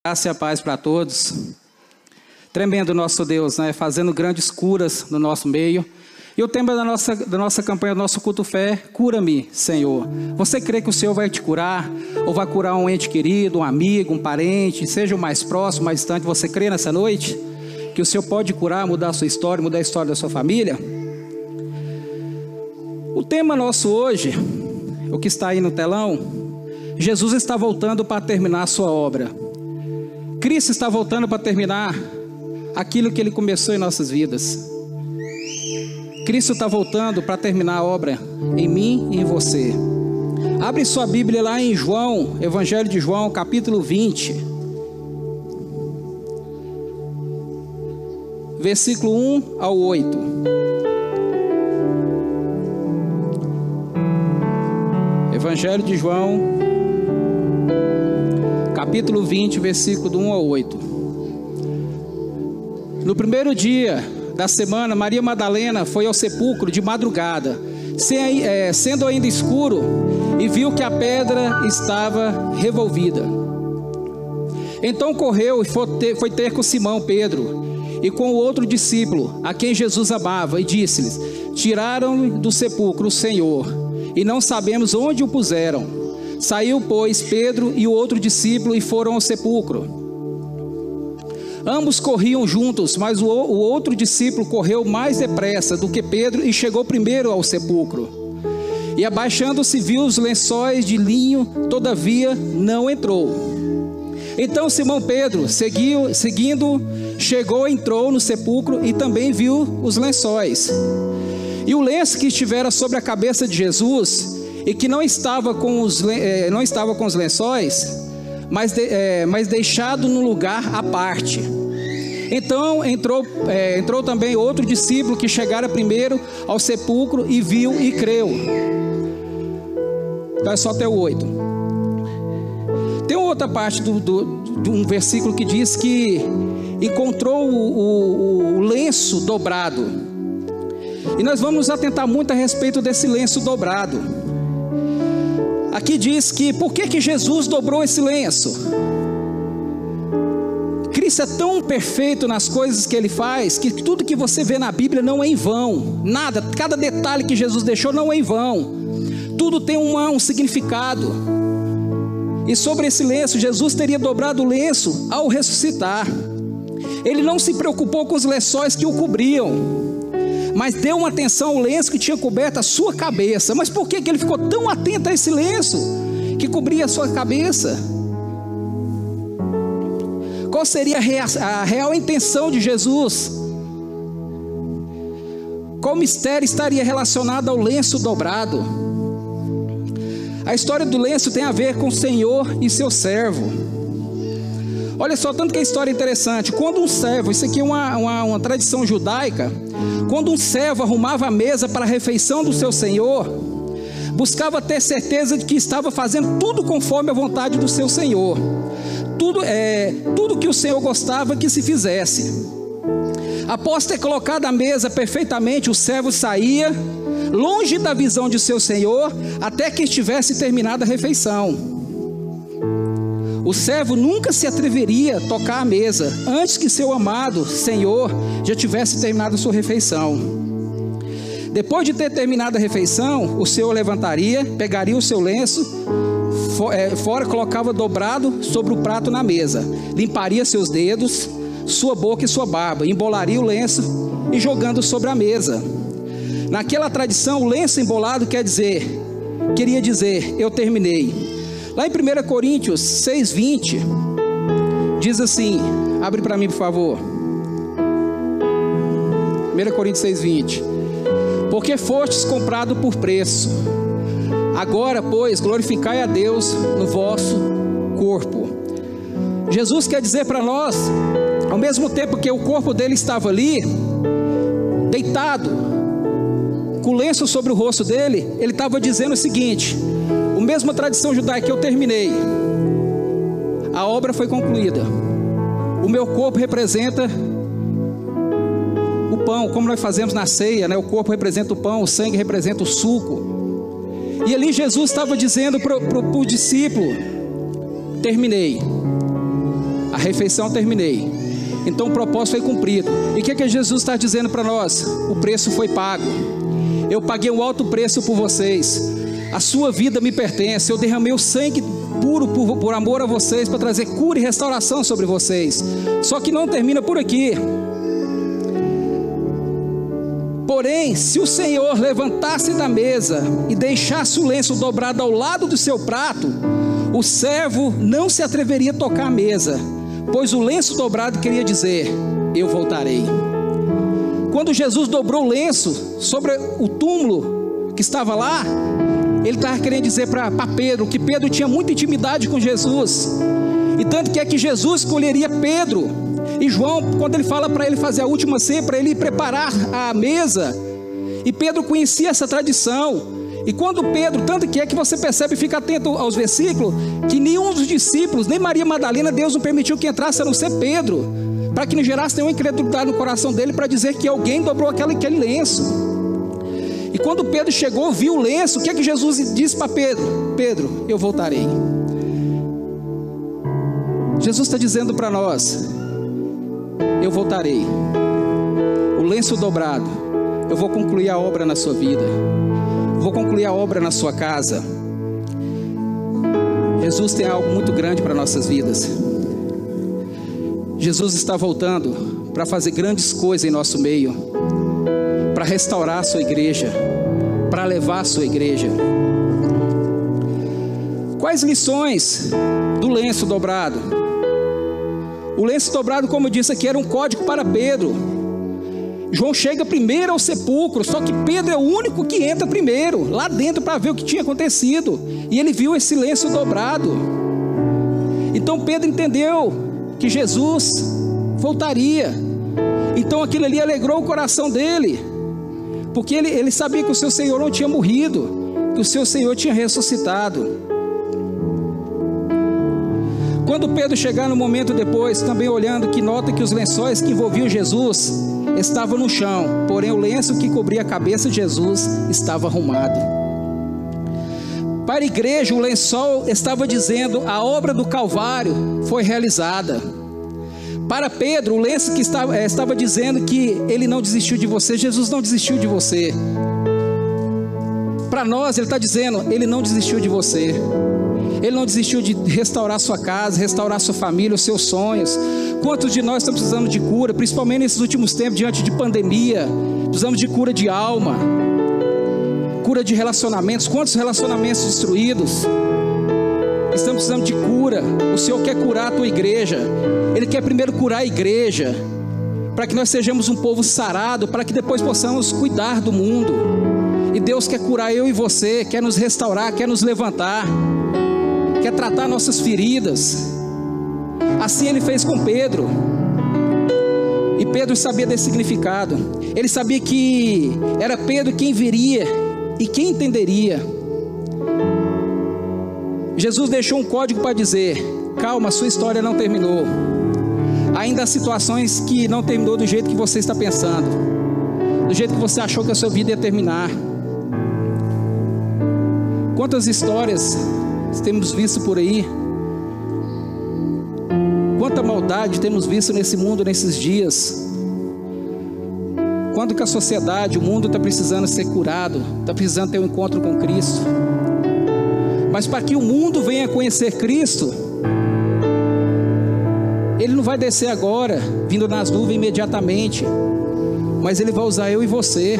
Graça e a paz para todos. Tremendo nosso Deus, né? Fazendo grandes curas no nosso meio. E o tema da nossa campanha, do nosso culto fé, cura-me, Senhor. Você crê que o Senhor vai te curar? Ou vai curar um ente querido, um amigo, um parente, seja o mais próximo, mais distante? Você crê nessa noite? Que o Senhor pode curar, mudar a sua história, mudar a história da sua família? O tema nosso hoje, o que está aí no telão, Jesus está voltando para terminar a sua obra. Cristo está voltando para terminar aquilo que Ele começou em nossas vidas. Cristo está voltando para terminar a obra em mim e em você. Abre sua Bíblia lá em João, Evangelho de João, capítulo 20. Versículo 1 ao 8. Evangelho de João, capítulo 20, versículo do 1 ao 8. No primeiro dia da semana, Maria Madalena foi ao sepulcro de madrugada, sendo ainda escuro, e viu que a pedra estava revolvida. Então correu e foi ter com Simão Pedro e com o outro discípulo, a quem Jesus amava, e disse-lhes: tiraram do sepulcro o Senhor, e não sabemos onde o puseram. Saiu, pois, Pedro e o outro discípulo e foram ao sepulcro. Ambos corriam juntos, mas o outro discípulo correu mais depressa do que Pedro e chegou primeiro ao sepulcro. E abaixando-se viu os lençóis de linho, todavia não entrou. Então Simão Pedro, seguindo, chegou, entrou no sepulcro e também viu os lençóis. E o lenço que estivera sobre a cabeça de Jesus, e que não estava com os lençóis, mas deixado no lugar à parte. Então entrou também outro discípulo que chegara primeiro ao sepulcro e viu e creu. Então é só até o 8. Tem outra parte de um versículo que diz que encontrou o lenço dobrado. E nós vamos nos atentar muito a respeito desse lenço dobrado. Aqui diz que, por que Jesus dobrou esse lenço? Cristo é tão perfeito nas coisas que Ele faz, que tudo que você vê na Bíblia não é em vão. Nada, cada detalhe que Jesus deixou não é em vão. Tudo tem um significado. E sobre esse lenço, Jesus teria dobrado o lenço ao ressuscitar. Ele não se preocupou com os lençóis que o cobriam, mas deu uma atenção ao lenço que tinha coberto a sua cabeça. Mas por que ele ficou tão atento a esse lenço que cobria a sua cabeça? Qual seria a real intenção de Jesus? Qual mistério estaria relacionado ao lenço dobrado? A história do lenço tem a ver com o Senhor e seu servo. Olha só, tanto que a história é interessante. Quando um servo, isso aqui é uma tradição judaica, quando um servo arrumava a mesa para a refeição do seu senhor, buscava ter certeza de que estava fazendo tudo conforme a vontade do seu senhor. Tudo que o Senhor gostava que se fizesse. Após ter colocado a mesa perfeitamente, o servo saía, longe da visão de seu senhor, até que estivesse terminada a refeição. O servo nunca se atreveria a tocar a mesa antes que seu amado Senhor já tivesse terminado a sua refeição. Depois de ter terminado a refeição, o Senhor levantaria, pegaria o seu lenço, fora colocava dobrado sobre o prato na mesa, limparia seus dedos, sua boca e sua barba, embolaria o lenço e jogando sobre a mesa. Naquela tradição, o lenço embolado queria dizer, eu terminei. Lá em 1 Coríntios 6:20, diz assim, abre para mim por favor, 1 Coríntios 6:20, porque fostes comprado por preço, agora pois glorificai a Deus no vosso corpo. Jesus quer dizer para nós, ao mesmo tempo que o corpo dele estava ali, deitado, com o lenço sobre o rosto dele, ele estava dizendo o seguinte: a mesma tradição judaica, eu terminei, a obra foi concluída, o meu corpo representa o pão, como nós fazemos na ceia, né? O corpo representa o pão, o sangue representa o suco. E ali Jesus estava dizendo para o discípulo: terminei, a refeição terminei. Então o propósito foi cumprido. E o que Jesus está dizendo para nós? O preço foi pago. Eu paguei um alto preço por vocês. A sua vida me pertence. Eu derramei o sangue puro por amor a vocês, para trazer cura e restauração sobre vocês. Só que não termina por aqui. Porém, se o Senhor levantasse da mesa e deixasse o lenço dobrado ao lado do seu prato, o servo não se atreveria a tocar a mesa, pois o lenço dobrado queria dizer: eu voltarei. Quando Jesus dobrou o lenço sobre o túmulo que estava lá, ele estava querendo dizer para Pedro, que Pedro tinha muita intimidade com Jesus, e tanto que é que Jesus escolheria Pedro e João, quando ele fala para ele fazer a última ceia, para ele preparar a mesa. E Pedro conhecia essa tradição. E quando Pedro, tanto que é que você percebe, fica atento aos versículos, que nenhum dos discípulos, nem Maria Madalena, Deus não permitiu que entrasse a não ser Pedro, para que não gerasse nenhuma incredulidade no coração dele, para dizer que alguém dobrou aquele lenço. E quando Pedro chegou, viu o lenço, o que é que Jesus disse para Pedro? Pedro, eu voltarei. Jesus está dizendo para nós: eu voltarei. O lenço dobrado, eu vou concluir a obra na sua vida, vou concluir a obra na sua casa. Jesus tem algo muito grande para nossas vidas. Jesus está voltando para fazer grandes coisas em nosso meio, para restaurar a sua igreja, para levar a sua igreja. Quais lições do lenço dobrado? O lenço dobrado, como eu disse aqui, era um código para Pedro. João chega primeiro ao sepulcro, só que Pedro é o único que entra primeiro, lá dentro, para ver o que tinha acontecido. E ele viu esse lenço dobrado. Então Pedro entendeu que Jesus voltaria. Então aquilo ali alegrou o coração dele, porque ele sabia que o seu Senhor não tinha morrido, que o seu Senhor tinha ressuscitado. Quando Pedro chegar no momento depois, também olhando, que nota que os lençóis que envolviam Jesus estavam no chão, porém o lenço que cobria a cabeça de Jesus estava arrumado. Para a igreja, o lençol estava dizendo: a obra do Calvário foi realizada. Para Pedro, o lenço que estava dizendo que ele não desistiu de você, Jesus não desistiu de você. Para nós, ele está dizendo: ele não desistiu de você. Ele não desistiu de restaurar sua casa, restaurar sua família, os seus sonhos. Quantos de nós estamos precisando de cura, principalmente nesses últimos tempos, diante de pandemia? Precisamos de cura de alma, cura de relacionamentos. Quantos relacionamentos destruídos? Estamos precisando de cura. O Senhor quer curar a tua igreja. Ele quer primeiro curar a igreja, para que nós sejamos um povo sarado, para que depois possamos cuidar do mundo. E Deus quer curar eu e você, quer nos restaurar, quer nos levantar, quer tratar nossas feridas. Assim ele fez com Pedro. E Pedro sabia desse significado. Ele sabia que era Pedro quem viria e quem entenderia. Jesus deixou um código para dizer: calma, sua história não terminou. Ainda há situações que não terminou do jeito que você está pensando, do jeito que você achou que a sua vida ia terminar. Quantas histórias temos visto por aí? Quanta maldade temos visto nesse mundo nesses dias? Quando que a sociedade, o mundo está precisando ser curado, está precisando ter um encontro com Cristo. Mas para que o mundo venha conhecer Cristo, Ele não vai descer agora, vindo nas nuvens imediatamente, mas Ele vai usar eu e você,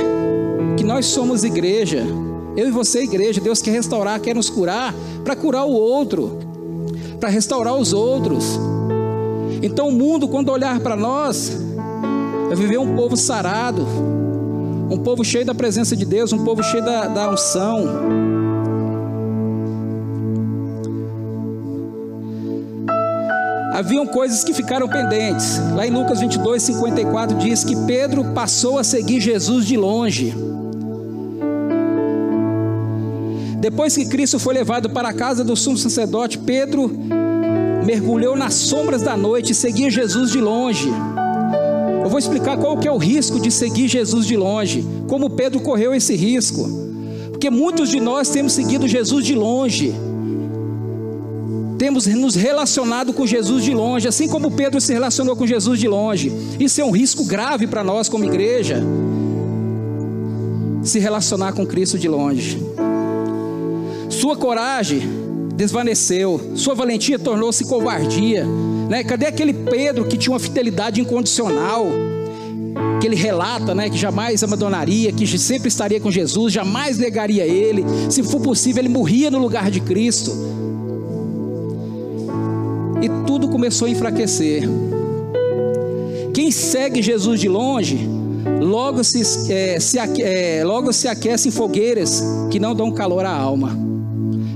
que nós somos igreja. Eu e você, igreja. Deus quer restaurar, quer nos curar, para curar o outro, para restaurar os outros. Então o mundo, quando olhar para nós, vai viver um povo sarado, um povo cheio da presença de Deus, um povo cheio da unção. Haviam coisas que ficaram pendentes. Lá em Lucas 22, 54 diz que Pedro passou a seguir Jesus de longe. Depois que Cristo foi levado para a casa do sumo sacerdote, Pedro mergulhou nas sombras da noite e seguia Jesus de longe. Eu vou explicar qual que é o risco de seguir Jesus de longe, como Pedro correu esse risco, porque muitos de nós temos seguido Jesus de longe, temos nos relacionado com Jesus de longe, assim como Pedro se relacionou com Jesus de longe. Isso é um risco grave para nós como igreja, se relacionar com Cristo de longe. Sua coragem desvaneceu, sua valentia tornou-se covardia, né? Cadê aquele Pedro que tinha uma fidelidade incondicional, que ele relata, né, que jamais abandonaria, que sempre estaria com Jesus, jamais negaria ele, se for possível ele morria no lugar de Cristo. E tudo começou a enfraquecer. Quem segue Jesus de longe logo se aquece em fogueiras que não dão calor à alma.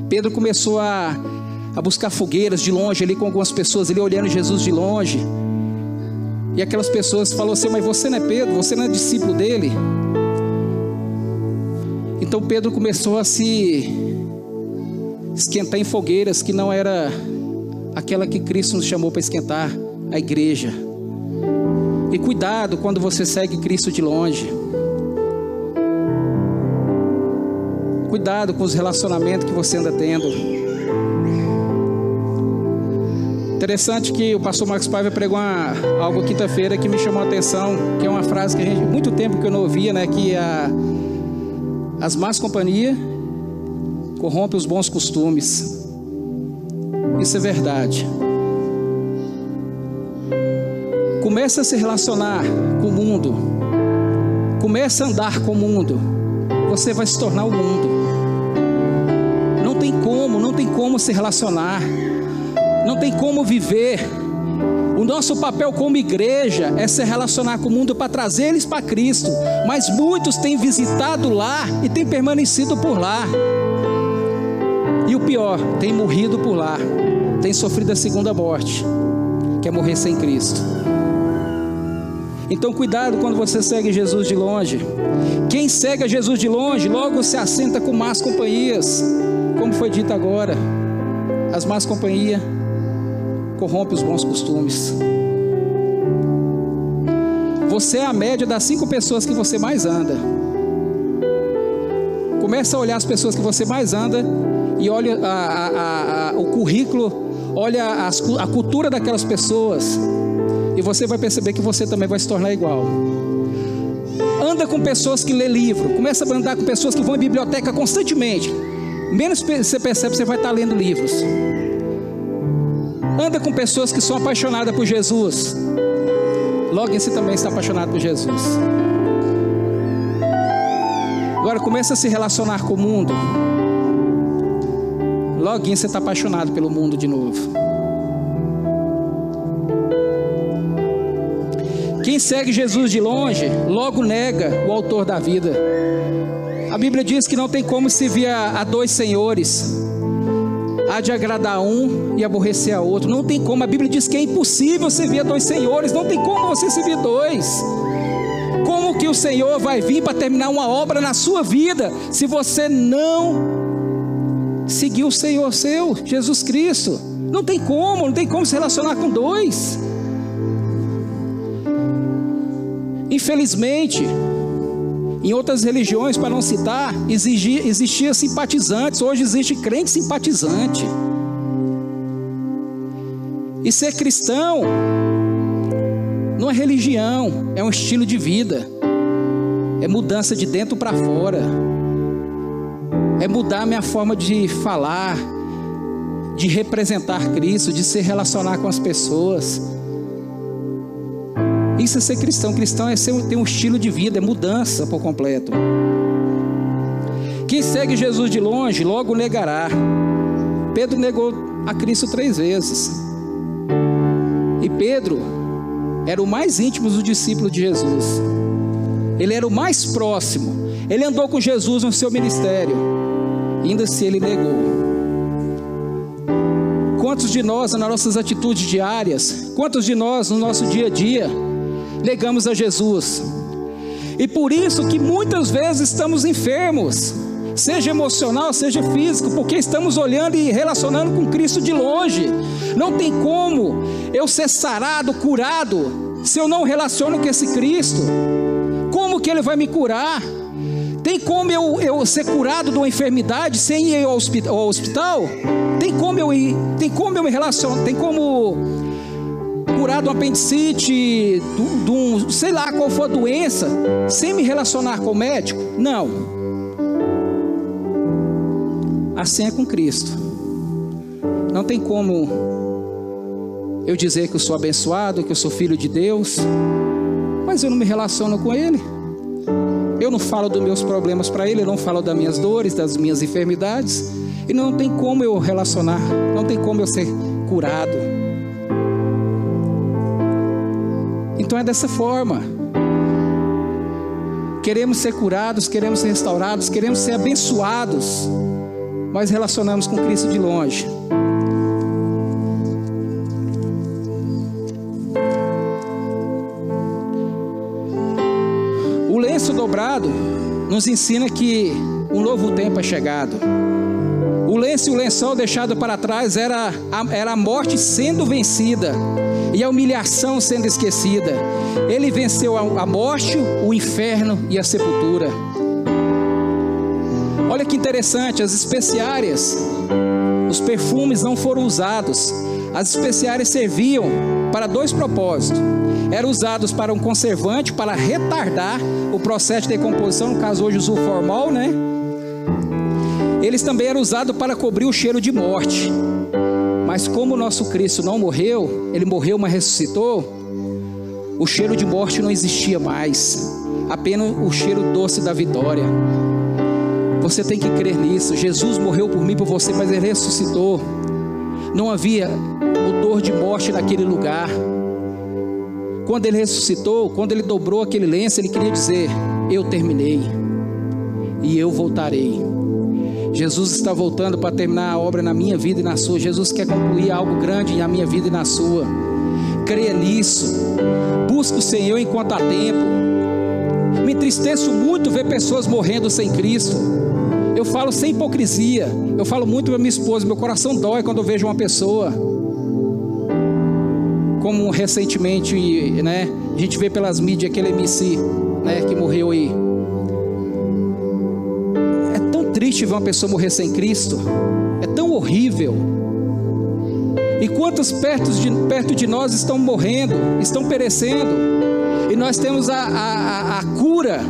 Pedro começou a buscar fogueiras de longe ali com algumas pessoas, ele olhando Jesus de longe. E aquelas pessoas falaram assim: mas você não é Pedro, você não é discípulo dele? Então Pedro começou a se esquentar em fogueiras que não era aquela que Cristo nos chamou para esquentar, a igreja. E cuidado quando você segue Cristo de longe. Cuidado com os relacionamentos que você anda tendo. Interessante que o pastor Marcos Paiva pregou algo quinta-feira que me chamou a atenção, que é uma frase que muito tempo que eu não ouvia, né? Que as más companhias corrompem os bons costumes. Isso é verdade. Comece a se relacionar com o mundo, comece a andar com o mundo, você vai se tornar o mundo. Não tem como se relacionar, não tem como viver. O nosso papel como igreja é se relacionar com o mundo para trazer eles para Cristo, mas muitos têm visitado lá e têm permanecido por lá, e o pior, têm morrido por lá, têm sofrido a segunda morte, que é morrer sem Cristo. Então cuidado quando você segue Jesus de longe. Quem segue a Jesus de longe logo se assenta com más companhias, como foi dito agora. As más companhias corrompem os bons costumes. Você é a média das 5 pessoas que você mais anda. Começa a olhar as pessoas que você mais anda e olha o currículo, olha a cultura daquelas pessoas, e você vai perceber que você também vai se tornar igual. Anda com pessoas que lê livro, começa a andar com pessoas que vão à biblioteca constantemente. Menos você percebe, você vai estar lendo livros. Anda com pessoas que são apaixonadas por Jesus, logo você também está apaixonado por Jesus. Agora começa a se relacionar com o mundo, logo você está apaixonado pelo mundo de novo. Quem segue Jesus de longe, logo nega o autor da vida. A Bíblia diz que não tem como servir a 2 senhores. Há de agradar a um e aborrecer a outro. Não tem como. A Bíblia diz que é impossível servir a 2 senhores. Não tem como você servir 2. Como que o Senhor vai vir para terminar uma obra na sua vida, se você não seguir o Senhor seu, Jesus Cristo? Não tem como se relacionar com 2. Infelizmente, em outras religiões, para não citar, existia simpatizantes. Hoje existe crente simpatizante. E ser cristão não é religião, é um estilo de vida. É mudança de dentro para fora. É mudar a minha forma de falar, de representar Cristo, de se relacionar com as pessoas. Isso é ser cristão. Cristão é ter um estilo de vida, é mudança por completo. Quem segue Jesus de longe, logo negará. Pedro negou a Cristo 3 vezes. E Pedro era o mais íntimo dos discípulos de Jesus. Ele era o mais próximo. Ele andou com Jesus no seu ministério. Ainda assim ele negou. Quantos de nós, nas nossas atitudes diárias, quantos de nós no nosso dia a dia negamos a Jesus? E por isso que muitas vezes estamos enfermos, seja emocional, seja físico, porque estamos olhando e relacionando com Cristo de longe. Não tem como eu ser sarado, curado, se eu não relaciono com esse Cristo. Como que Ele vai me curar? Tem como eu ser curado de uma enfermidade sem ir ao hospital? Tem como eu me relacionar, tem como curar do apendicite, sei lá qual for a doença, sem me relacionar com o médico? Não. Assim é com Cristo. Não tem como eu dizer que eu sou abençoado, que eu sou filho de Deus, mas eu não me relaciono com Ele. Eu não falo dos meus problemas para Ele, eu não falo das minhas dores, das minhas enfermidades, e não tem como eu relacionar, não tem como eu ser curado. Então é dessa forma. Queremos ser curados, queremos ser restaurados, queremos ser abençoados, mas relacionamos com Cristo de longe. O lenço dobrado nos ensina que um novo tempo é chegado. O lenço e o lençol deixado para trás era a morte sendo vencida e a humilhação sendo esquecida. Ele venceu a morte, o inferno e a sepultura. Olha que interessante, as especiarias, os perfumes não foram usados. As especiarias serviam para dois propósitos. Eram usados para um conservante, para retardar o processo de decomposição, no caso hoje usa o formol, né? Eles também eram usados para cobrir o cheiro de morte. Mas como o nosso Cristo não morreu, Ele morreu, mas ressuscitou, o cheiro de morte não existia mais, apenas o cheiro doce da vitória. Você tem que crer nisso. Jesus morreu por mim, por você, mas Ele ressuscitou. Não havia odor de morte naquele lugar. Quando Ele ressuscitou, quando Ele dobrou aquele lenço, Ele queria dizer: eu terminei e eu voltarei. Jesus está voltando para terminar a obra na minha vida e na sua. Jesus quer concluir algo grande na minha vida e na sua. Creia nisso. Busque o Senhor enquanto há tempo. Me entristeço muito ver pessoas morrendo sem Cristo. Eu falo sem hipocrisia. Eu falo muito para minha esposa. Meu coração dói quando eu vejo uma pessoa, como recentemente, né, a gente vê pelas mídias aquele MC, né, que morreu aí. Triste ver uma pessoa morrer sem Cristo. É tão horrível. E quantos perto de nós estão morrendo, estão perecendo, e nós temos a cura.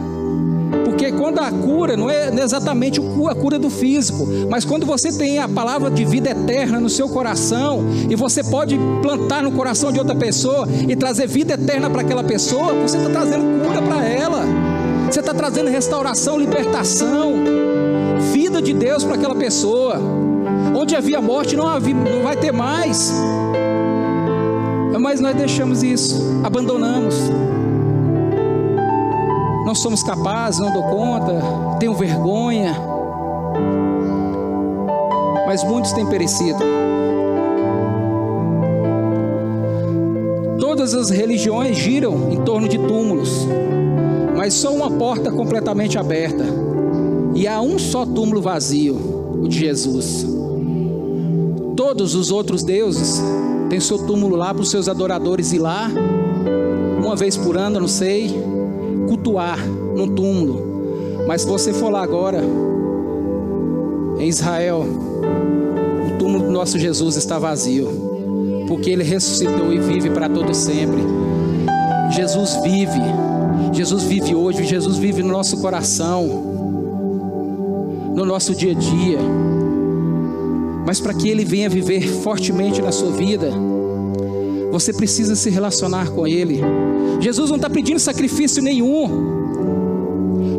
Porque quando a cura não é exatamente a cura do físico, mas quando você tem a palavra de vida eterna no seu coração, e você pode plantar no coração de outra pessoa e trazer vida eterna para aquela pessoa, você está trazendo cura para ela. Você está trazendo restauração, libertação, vida de Deus para aquela pessoa. Onde havia morte não vai ter mais. Mas nós deixamos isso, abandonamos. Não somos capazes, não dou conta, tenho vergonha. Mas muitos têm perecido. Todas as religiões giram em torno de túmulos, mas só uma porta completamente aberta, e há um só túmulo vazio, o de Jesus. Todos os outros deuses têm seu túmulo lá para os seus adoradores ir lá, uma vez por ano, não sei, cultuar no túmulo. Mas se você for lá agora, em Israel, o túmulo do nosso Jesus está vazio, porque Ele ressuscitou e vive para todo sempre. Jesus vive. Jesus vive hoje, Jesus vive no nosso coração, no nosso dia a dia. Mas para que Ele venha viver fortemente na sua vida, você precisa se relacionar com Ele. Jesus não está pedindo sacrifício nenhum,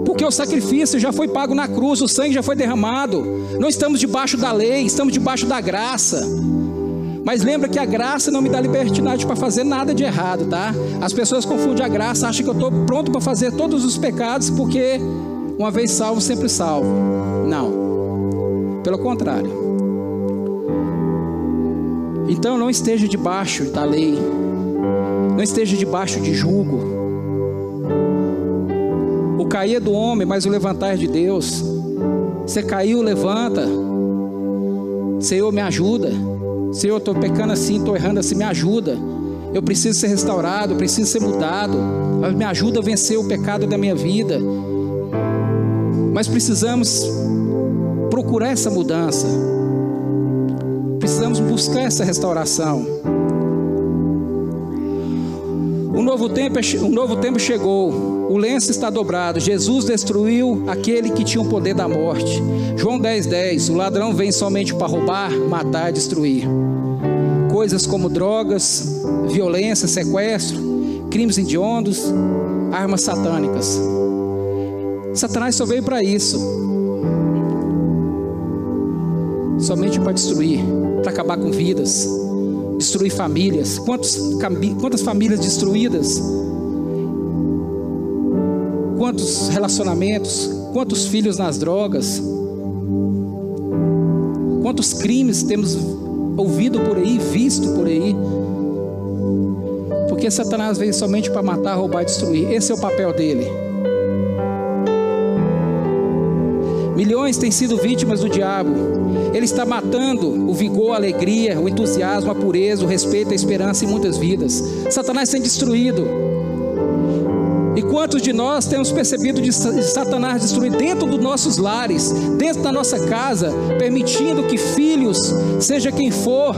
porque o sacrifício já foi pago na cruz, o sangue já foi derramado. Não estamos debaixo da lei, estamos debaixo da graça. Mas lembra que a graça não me dá libertinagem para fazer nada de errado, tá? As pessoas confundem a graça, acham que eu estou pronto para fazer todos os pecados, porque uma vez salvo, sempre salvo. Não, pelo contrário. Então não esteja debaixo da lei, não esteja debaixo de jugo. O cair é do homem, mas o levantar é de Deus. Você caiu, levanta. Senhor, me ajuda. Senhor, eu estou pecando assim, estou errando assim, me ajuda. Eu preciso ser restaurado, eu preciso ser mudado. Me ajuda a vencer o pecado da minha vida. Mas precisamos procurar essa mudança. precisamos buscar essa restauração. Um novo tempo chegou, o lenço está dobrado, Jesus destruiu aquele que tinha o poder da morte. João 10:10, o ladrão vem somente para roubar, matar e destruir. Coisas como drogas, violência, sequestro, crimes hediondos, armas satânicas. Satanás só veio para isso, somente para destruir, para acabar com vidas, destruir famílias. Quantas famílias destruídas, quantos relacionamentos, quantos filhos nas drogas, quantos crimes temos ouvido por aí, visto por aí, porque Satanás veio somente para matar, roubar e destruir. Esse é o papel dele. Milhões têm sido vítimas do diabo. Ele está matando o vigor, a alegria, o entusiasmo, a pureza, o respeito, a esperança em muitas vidas. Satanás tem destruído. E quantos de nós temos percebido de Satanás destruir dentro dos nossos lares, dentro da nossa casa, permitindo que filhos, seja quem for,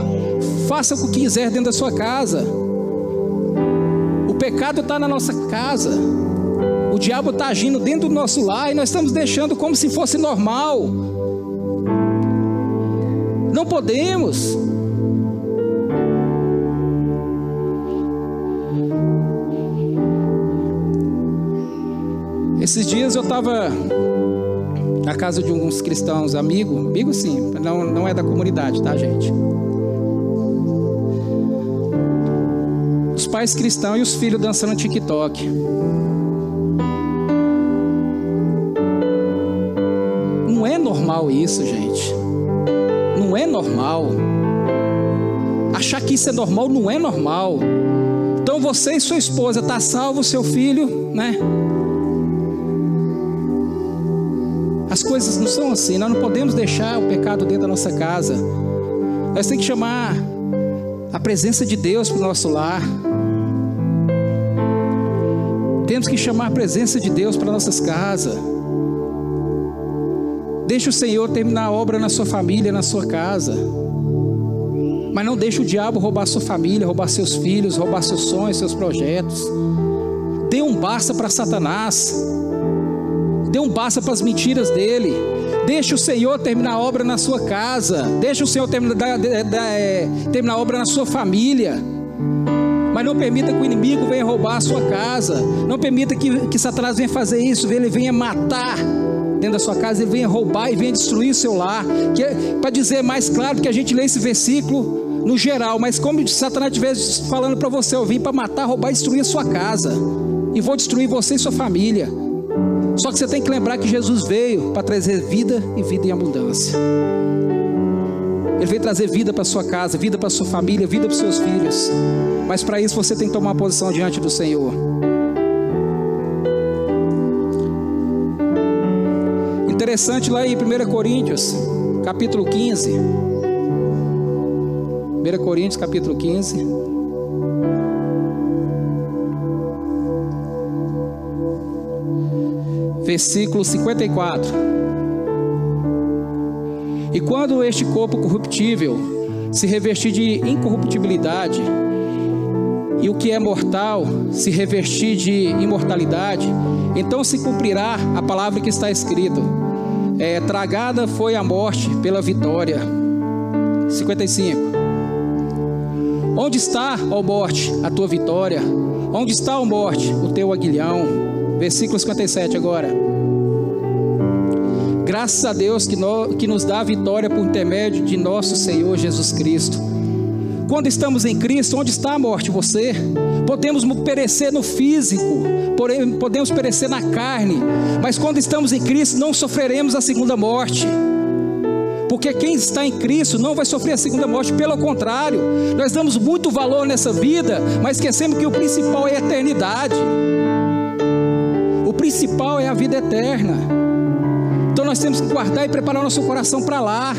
façam o que quiser dentro da sua casa. O pecado está na nossa casa. O diabo está agindo dentro do nosso lar e nós estamos deixando como se fosse normal. Não podemos. Esses dias eu estava na casa de alguns cristãos, amigo sim, não é da comunidade, tá, gente? Os pais cristãos e os filhos dançando no TikTok. Não é normal isso, gente. Não é normal. Achar que isso é normal não é normal. Então você e sua esposa tá salvo, seu filho, né? As coisas não são assim. Nós não podemos deixar o pecado dentro da nossa casa. Nós temos que chamar a presença de Deus para o nosso lar. Temos que chamar a presença de Deus para nossas casas. Deixa o Senhor terminar a obra na sua família, na sua casa. Mas não deixe o diabo roubar sua família, roubar seus filhos, roubar seus sonhos, seus projetos. Dê um basta para Satanás. Dê um basta para as mentiras dele. Deixe o Senhor terminar a obra na sua casa. Deixe o Senhor terminar a obra na sua família. Mas não permita que o inimigo venha roubar a sua casa. Não permita que Satanás venha fazer isso. Ele venha matar dentro da sua casa. Ele venha roubar e venha destruir o seu lar. Para dizer mais claro que a gente lê esse versículo no geral. Mas como se Satanás estivesse falando para você: eu vim para matar, roubar e destruir a sua casa. E vou destruir você e sua família. Só que você tem que lembrar que Jesus veio para trazer vida e vida em abundância. Ele veio trazer vida para sua casa, vida para sua família, vida para os seus filhos. Mas para isso você tem que tomar uma posição diante do Senhor. Interessante lá em 1 Coríntios, capítulo 15. 1 Coríntios, capítulo 15. Versículo 54. E quando este corpo corruptível se revestir de incorruptibilidade, e o que é mortal se revestir de imortalidade, então se cumprirá a palavra que está escrita: tragada foi a morte pela vitória. 55. Onde está, ó morte, a tua vitória? Onde está, ó morte, o teu aguilhão? Versículo 57 agora. Graças a Deus que nos dá a vitória por intermédio de nosso Senhor Jesus Cristo. Quando estamos em Cristo, onde está a morte? Você? Podemos perecer no físico, podemos perecer na carne, mas quando estamos em Cristo não sofreremos a segunda morte. Porque quem está em Cristo não vai sofrer a segunda morte. Pelo contrário, nós damos muito valor nessa vida, mas esquecemos que o principal é a eternidade. O principal é a vida eterna. Então nós temos que guardar e preparar o nosso coração para lá.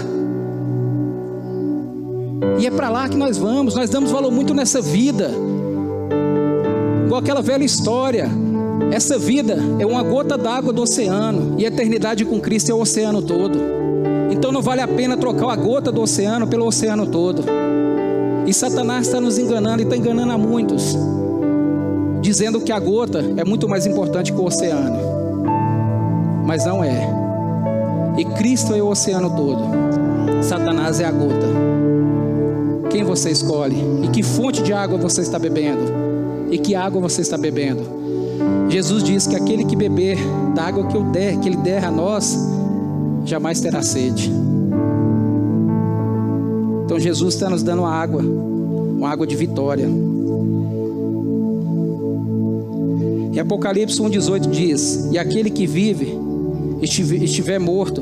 E é para lá que nós vamos. Nós damos valor muito nessa vida. Igual aquela velha história. Essa vida é uma gota d'água do oceano. E a eternidade com Cristo é o oceano todo. Então não vale a pena trocar a gota do oceano pelo oceano todo. E Satanás está nos enganando e está enganando a muitos, dizendo que a gota é muito mais importante que o oceano. Mas não é. E Cristo é o oceano todo. Satanás é a gota. Quem você escolhe? E que fonte de água você está bebendo? E que água você está bebendo? Jesus diz que aquele que beber da água que Ele der a nós, jamais terá sede. Então Jesus está nos dando uma água de vitória. Em Apocalipse 1,18 diz: e aquele que vive estiver morto,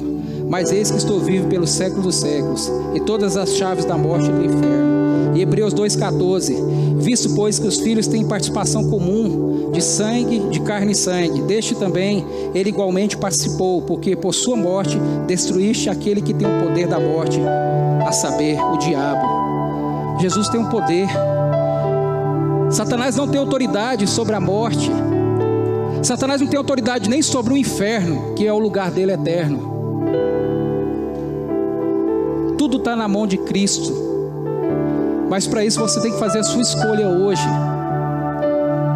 mas eis que estou vivo pelos séculos dos séculos, e todas as chaves da morte e do inferno. E Hebreus 2,14: visto pois que os filhos têm participação comum de sangue, de carne e sangue, deste também ele igualmente participou, porque por sua morte destruíste aquele que tem o poder da morte, a saber, o diabo. Jesus tem um poder. Satanás não tem autoridade sobre a morte. Satanás não tem autoridade nem sobre o inferno, que é o lugar dele eterno. Tudo está na mão de Cristo. Mas para isso você tem que fazer a sua escolha hoje,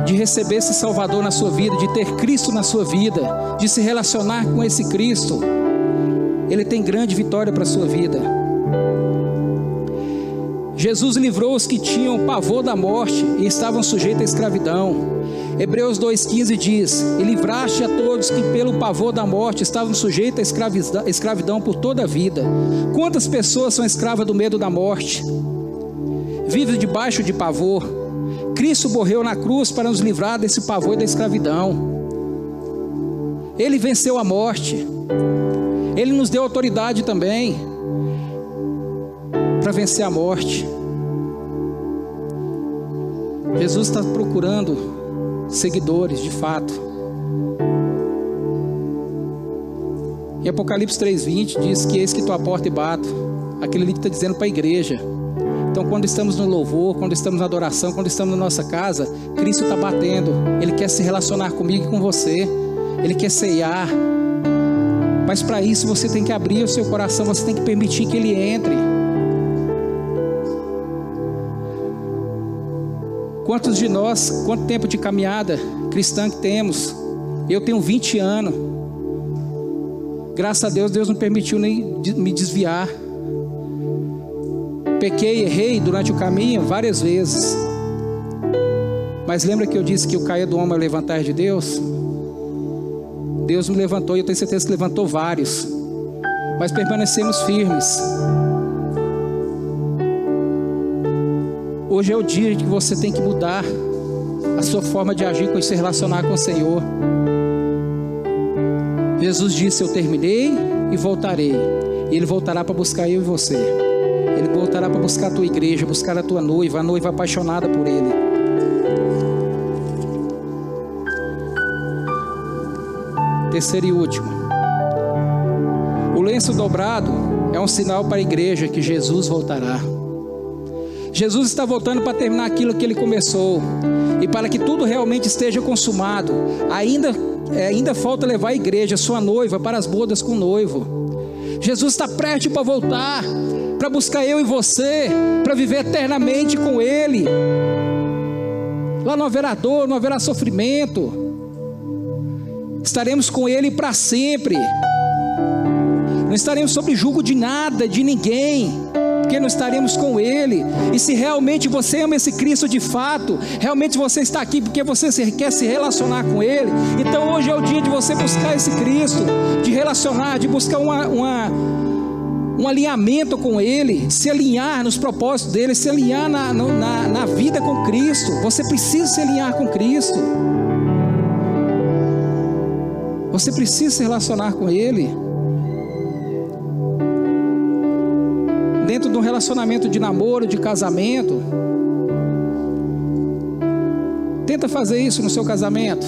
de receber esse Salvador na sua vida, de ter Cristo na sua vida, de se relacionar com esse Cristo. Ele tem grande vitória para a sua vida. Jesus livrou os que tinham pavor da morte e estavam sujeitos à escravidão. Hebreus 2,15 diz: e livraste a todos que pelo pavor da morte estavam sujeitos à escravidão por toda a vida. Quantas pessoas são escravas do medo da morte? Vivem debaixo de pavor. Cristo morreu na cruz para nos livrar desse pavor e da escravidão. Ele venceu a morte. Ele nos deu autoridade também para vencer a morte. Jesus está procurando seguidores, de fato. Em Apocalipse 3,20 diz que eis que estou à porta e bato. Aquele ali que está dizendo para a igreja. Então quando estamos no louvor, quando estamos na adoração, quando estamos na nossa casa, Cristo está batendo. Ele quer se relacionar comigo e com você. Ele quer ceiar. Mas para isso você tem que abrir o seu coração, você tem que permitir que Ele entre. Quantos de nós, quanto tempo de caminhada cristã que temos? Eu tenho 20 anos. Graças a Deus, Deus não permitiu nem me desviar. Pequei, errei durante o caminho várias vezes. Mas lembra que eu disse que o cair do homem é levantar de Deus? Deus me levantou e eu tenho certeza que levantou vários. Mas permanecemos firmes. Hoje é o dia que você tem que mudar a sua forma de agir, com se relacionar com o Senhor. Jesus disse: eu terminei e voltarei. E Ele voltará para buscar eu e você. Ele voltará para buscar a tua igreja, buscar a tua noiva, a noiva apaixonada por Ele. Terceiro e último. O lenço dobrado é um sinal para a igreja que Jesus voltará. Jesus está voltando para terminar aquilo que Ele começou. E para que tudo realmente esteja consumado, ainda falta levar a igreja, sua noiva, para as bodas com o noivo. Jesus está prestes para voltar, para buscar eu e você, para viver eternamente com Ele. Lá não haverá dor, não haverá sofrimento. Estaremos com Ele para sempre. Não estaremos sob julgo de nada, de ninguém, porque não estaremos com Ele. E se realmente você ama esse Cristo de fato, realmente você está aqui porque você quer se relacionar com Ele, então hoje é o dia de você buscar esse Cristo, de relacionar, de buscar um alinhamento com Ele, se alinhar nos propósitos dEle, se alinhar na vida com Cristo. Você precisa se alinhar com Cristo. Você precisa se relacionar com Ele. Dentro de um relacionamento de namoro, de casamento, tenta fazer isso no seu casamento.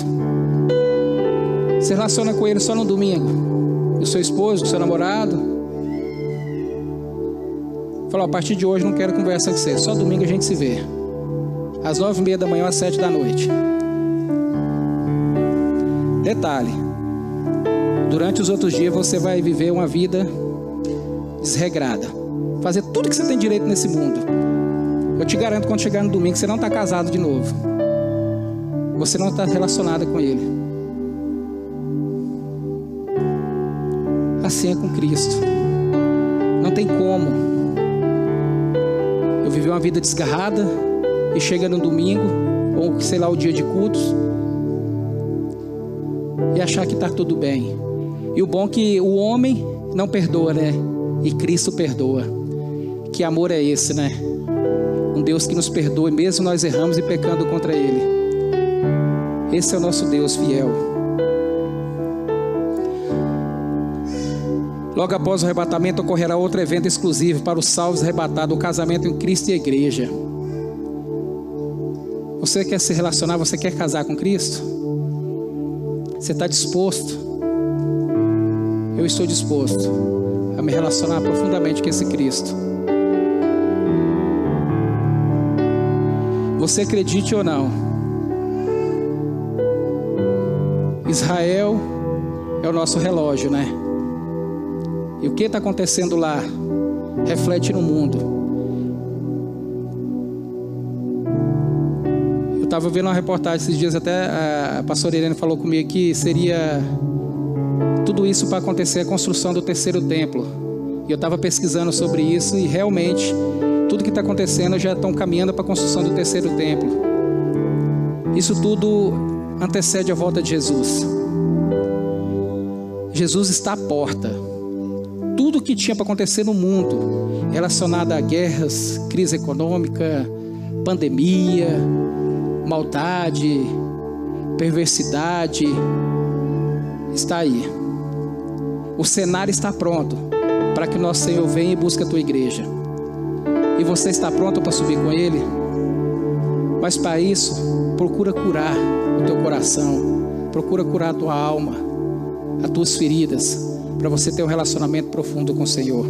Se relaciona com Ele só no domingo. O seu esposo, o seu namorado. Fala: a partir de hoje não quero conversar com você, só domingo a gente se vê, às 9h30 da manhã, às 7 da noite. Detalhe: durante os outros dias você vai viver uma vida desregrada, fazer tudo que você tem direito nesse mundo. Eu te garanto, quando chegar no domingo, você não está casado de novo. Você não está relacionada com Ele. Assim é com Cristo. Não tem como eu viver uma vida desgarrada e chega no domingo, ou sei lá, o dia de cultos, e achar que está tudo bem. E o bom é que o homem não perdoa, né? E Cristo perdoa. Que amor é esse, né? Um Deus que nos perdoa, mesmo nós erramos e pecando contra Ele. Esse é o nosso Deus fiel. Logo após o arrebatamento ocorrerá outro evento exclusivo para os salvos arrebatados, o casamento em Cristo e a igreja. Você quer se relacionar, você quer casar com Cristo? Você está disposto? Eu estou disposto a me relacionar profundamente com esse Cristo. Você acredite ou não, Israel é o nosso relógio, né? E o que está acontecendo lá reflete no mundo. Eu estava vendo uma reportagem esses dias, até a pastora Irene falou comigo que seria tudo isso para acontecer a construção do terceiro templo. E eu estava pesquisando sobre isso e realmente tudo que está acontecendo já estão caminhando para a construção do terceiro templo. Isso tudo antecede a volta de Jesus. Jesus está à porta. Tudo que tinha para acontecer no mundo, relacionado a guerras, crise econômica, pandemia, maldade, perversidade, está aí. O cenário está pronto para que nosso Senhor venha e busque a tua igreja. E você está pronto para subir com Ele? Mas para isso, procura curar o teu coração, procura curar a tua alma, as tuas feridas, para você ter um relacionamento profundo com o Senhor.